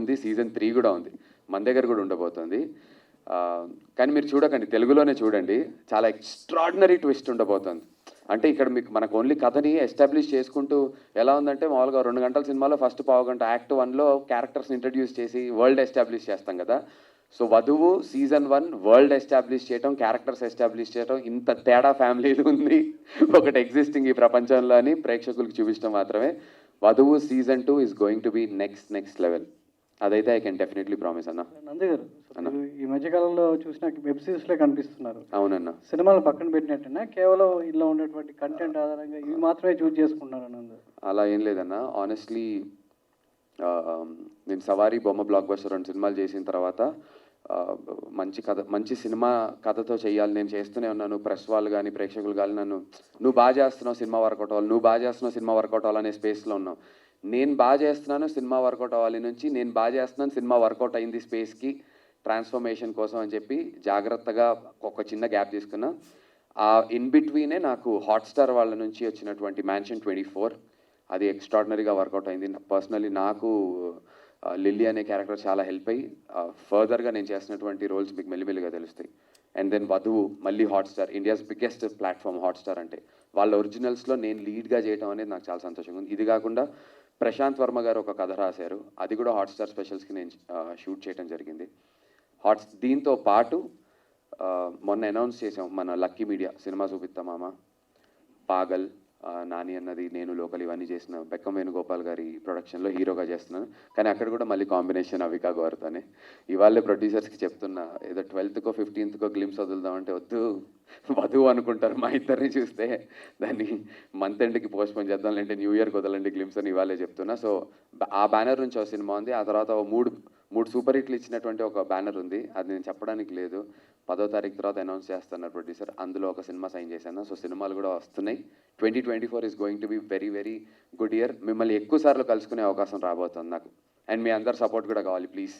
ఉంది, సీజన్ 3 కూడా ఉంది, మన దగ్గర కూడా ఉండబోతుంది. కానీ మీరు చూడకండి, తెలుగులోనే చూడండి, చాలా ఎక్స్ట్రాడినరీ ట్విస్ట్ ఉండబోతుంది. అంటే ఇక్కడ మీకు మనకు ఓన్లీ కథని ఎస్టాబ్లిష్ చేసుకుంటూ ఎలా ఉందంటే, మామూలుగా 2 గంటల సినిమాలో ఫస్ట్ పావుగంట యాక్ట్ 1లో క్యారెక్టర్స్ని ఇంట్రడ్యూస్ చేసి వరల్డ్ ఎస్టాబ్లిష్ చేస్తాం కదా. సో వధువు సీజన్ 1 వరల్డ్ ఎస్టాబ్లిష్ చేయటం, క్యారెక్టర్స్ ఎస్టాబ్లిష్ చేయటం, ఇంత తేడా ఫ్యామిలీలు ఉంది ఒకటి ఎగ్జిస్టింగ్ ఈ ప్రపంచంలో అని ప్రేక్షకులకు చూపించడం మాత్రమే. వధువు season 2 is going to be next level. అదైతే ఐ కెన్ డెఫినెట్లీ ప్రామిస్ అన్న. నంది గారు, మీరు ఈ మధ్యకాలంలో చూసిన వెబ్ సిరీస్లో కనిపిస్తున్నారు. అవునన్న. సినిమాలు పక్కన పెట్టినట్టున్నా కేవలం ఇలా ఉండేటువంటి కంటెంట్ ఆధారంగా ఇవి మాత్రమే చూస్ చేసుకుంటున్నారు నందు? అలా ఏం లేదన్న. ఆనెస్ట్లీ నేను సవారీ, బొమ్మ, బ్లాక్ బస్టర్ 2 సినిమాలు చేసిన తర్వాత మంచి కథ, మంచి సినిమా కథతో చేయాలి, నేను చేస్తూనే ఉన్నాను. ప్రెస్ వాళ్ళు కానీ ప్రేక్షకులు కానీ నన్ను నువ్వు బాగా చేస్తున్నావు సినిమా వర్కౌట్ అవ్వాలి, నువ్వు బాగా చేస్తున్నావు సినిమా వర్కౌట్ అవ్వాలనే స్పేస్లో ఉన్నావు. నేను బాగా చేస్తున్నాను సినిమా వర్కౌట్ అవ్వాలి నుంచి నేను బాగా చేస్తున్నాను సినిమా వర్కౌట్ అయింది స్పేస్కి ట్రాన్స్ఫర్మేషన్ కోసం అని చెప్పి జాగ్రత్తగా ఒక చిన్న గ్యాప్ తీసుకున్నా. ఆ ఇన్ బిట్వీనే నాకు హాట్స్టార్ వాళ్ళ నుంచి వచ్చినటువంటి మ్యాన్షన్ 24 అది ఎక్స్ట్రాడినరీగా వర్కౌట్ అయింది. పర్సనలీ నాకు లిల్లీ అనే క్యారెక్టర్ చాలా హెల్ప్ అయ్యి ఫర్దర్గా నేను చేసినటువంటి రోల్స్ మీకు మెల్లిమెల్లిగా తెలుస్తాయి. అండ్ దెన్ వధువు మళ్ళీ Hotstar, India's biggest platform Hotstar, అంటే వాళ్ళ ఒరిజినల్స్లో నేను లీడ్గా చేయడం అనేది నాకు చాలా సంతోషంగా ఉంది. ఇది కాకుండా ప్రశాంత్ వర్మ గారు ఒక కథ రాశారు, అది కూడా హాట్స్టార్ స్పెషల్స్కి నేను షూట్ చేయడం జరిగింది. దీంతో పాటు మొన్న అనౌన్స్ చేసాం, మన లక్కీ మీడియా సినిమా చూపిస్తామామ, పాగల్, నాని అన్నది, నేను లోకల్ ఇవన్నీ చేసిన బెక్కం వేణుగోపాల్ గారి ప్రొడక్షన్లో హీరోగా చేస్తున్నాను. కానీ అక్కడ కూడా మళ్ళీ కాంబినేషన్ అవికా గౌర్తోనే. ఇవాళే ప్రొడ్యూసర్స్కి చెప్తున్నా, ఏదో 12th 15th గ్లిమ్స్ వదులుదామంటే వద్దు, వధువు అనుకుంటారు మా ఇద్దరిని చూస్తే, దాన్ని మంత్ ఎండ్కి పోస్ట్పోన్ చేద్దాం, లేదంటే న్యూ ఇయర్కి వదలండి గ్లిమ్స్ అని ఇవాళే చెప్తున్నా. సో ఆ బ్యానర్ నుంచి ఒక సినిమా ఉంది, ఆ తర్వాత మూడు సూపర్ హిట్లు ఇచ్చినటువంటి ఒక బ్యానర్ ఉంది, అది నేను చెప్పడానికి లేదు. 10వ తారీఖు తర్వాత అనౌన్స్ చేస్తున్నారు ప్రొడ్యూసర్, అందులో ఒక సినిమా సైన్ చేశాను. సో సినిమాలు కూడా వస్తున్నాయి. 2024 is going to be very very good year. మిమ్మల్ని ఎక్కువ సార్లు కలుసుకునే అవకాశం రాబోతుంది నాకు, అండ్ మీ అందరు సపోర్ట్ కూడా కావాలి ప్లీజ్.